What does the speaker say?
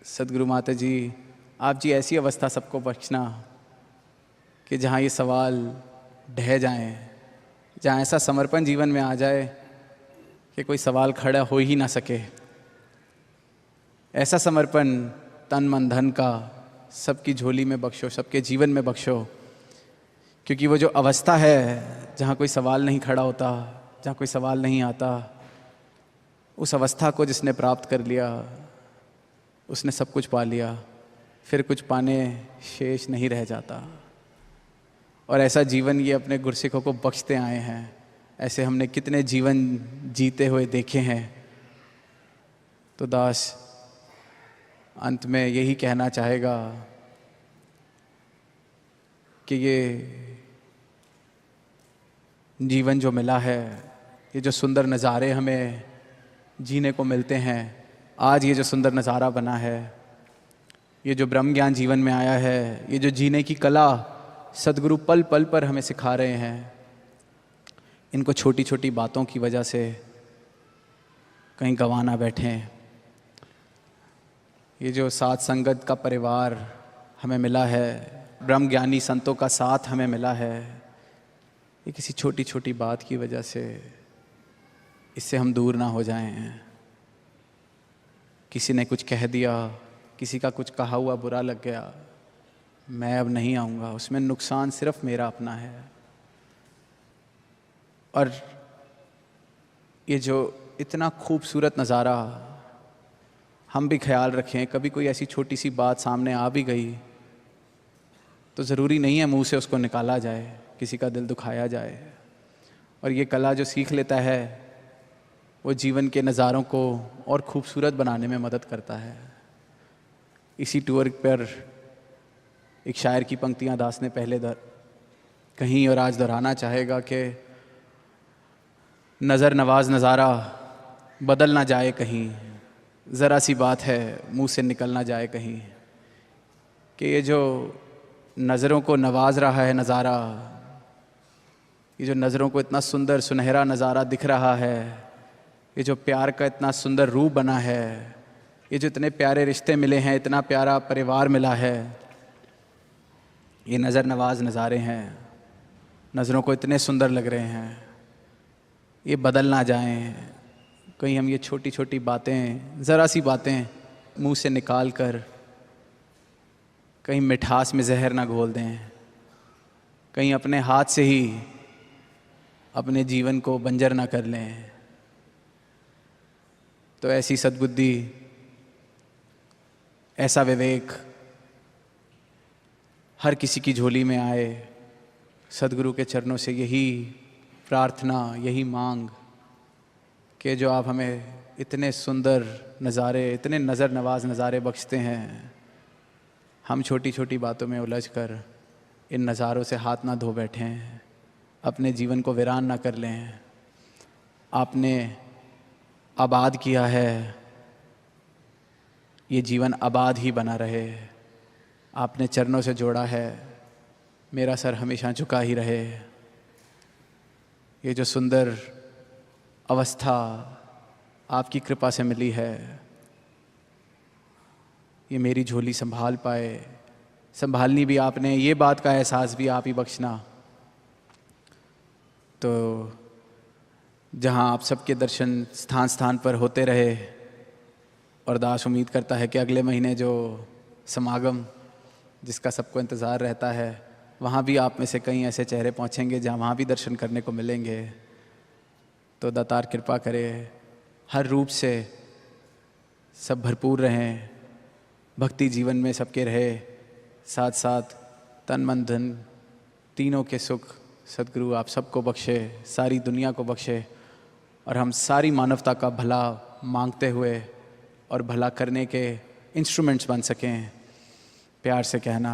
सदगुरु माता जी, आप जी ऐसी अवस्था सबको बख्शना कि जहाँ ये सवाल ढह जाएं, जहाँ ऐसा समर्पण जीवन में आ जाए कि कोई सवाल खड़ा हो ही ना सके। ऐसा समर्पण तन मन धन का सबकी झोली में बख्शो, सबके जीवन में बख्शो। क्योंकि वो जो अवस्था है जहाँ कोई सवाल नहीं खड़ा होता, जहाँ कोई सवाल नहीं आता, उस अवस्था को जिसने प्राप्त कर लिया उसने सब कुछ पा लिया, फिर कुछ पाने शेष नहीं रह जाता। और ऐसा जीवन ये अपने गुरसिखों को बख्शते आए हैं। ऐसे हमने कितने जीवन जीते हुए देखे हैं। तो दास अंत में यही कहना चाहेगा कि ये जीवन जो मिला है, ये जो सुंदर नज़ारे हमें जीने को मिलते हैं, आज ये जो सुंदर नज़ारा बना है, ये जो ब्रह्म ज्ञान जीवन में आया है, ये जो जीने की कला सदगुरु पल पल पर हमें सिखा रहे हैं, इनको छोटी छोटी बातों की वजह से कहीं गंवा ना बैठें। ये जो साथ संगत का परिवार हमें मिला है, ब्रह्म ज्ञानी संतों का साथ हमें मिला है, ये किसी छोटी छोटी बात की वजह से इससे हम दूर ना हो जाएं। किसी ने कुछ कह दिया, किसी का कुछ कहा हुआ बुरा लग गया, मैं अब नहीं आऊँगा, उसमें नुकसान सिर्फ मेरा अपना है। और ये जो इतना खूबसूरत नज़ारा, हम भी ख्याल रखें, कभी कोई ऐसी छोटी सी बात सामने आ भी गई तो ज़रूरी नहीं है मुंह से उसको निकाला जाए, किसी का दिल दुखाया जाए। और ये कला जो सीख लेता है वो जीवन के नज़ारों को और खूबसूरत बनाने में मदद करता है। इसी टूर पर एक शायर की पंक्तियाँ दास ने पहले कहीं और आज दोहराना चाहेगा कि नज़र नवाज नज़ारा बदल ना जाए कहीं, ज़रा सी बात है मुंह से निकल ना जाए कहीं। कि ये जो नज़रों को नवाज रहा है नज़ारा, ये जो नज़रों को इतना सुंदर सुनहरा नज़ारा दिख रहा है, ये जो प्यार का इतना सुंदर रूप बना है, ये जो इतने प्यारे रिश्ते मिले हैं, इतना प्यारा परिवार मिला है, ये नज़र नवाज नज़ारे हैं, नज़रों को इतने सुंदर लग रहे हैं, ये बदल ना जाएं कहीं। हम ये छोटी छोटी बातें, ज़रा सी बातें मुंह से निकाल कर कहीं मिठास में जहर ना घोल दें, कहीं अपने हाथ से ही अपने जीवन को बंजर ना कर लें। तो ऐसी सद्बुद्धि, ऐसा विवेक हर किसी की झोली में आए। सदगुरु के चरणों से यही प्रार्थना, यही मांग कि जो आप हमें इतने सुंदर नज़ारे, इतने नज़र नवाज नज़ारे बख्शते हैं, हम छोटी छोटी बातों में उलझ कर इन नज़ारों से हाथ ना धो बैठें, अपने जीवन को वीरान ना कर लें। आपने आबाद किया है, ये जीवन आबाद ही बना रहे। आपने चरणों से जोड़ा है, मेरा सर हमेशा झुका ही रहे। ये जो सुंदर अवस्था आपकी कृपा से मिली है, ये मेरी झोली संभाल पाए, संभालनी भी आपने, ये बात का एहसास भी आप ही बख्शना। तो जहाँ आप सबके दर्शन स्थान स्थान पर होते रहे, और दास उम्मीद करता है कि अगले महीने जो समागम जिसका सबको इंतज़ार रहता है, वहाँ भी आप में से कई ऐसे चेहरे पहुँचेंगे जहाँ वहाँ भी दर्शन करने को मिलेंगे। तो दातार कृपा करे, हर रूप से सब भरपूर रहें, भक्ति जीवन में सबके रहे, साथ साथ तन मन धन तीनों के सुख सदगुरु आप सबको बख्शे, सारी दुनिया को बख्शे, और हम सारी मानवता का भला मांगते हुए और भला करने के इंस्ट्रूमेंट्स बन सकें। प्यार से कहना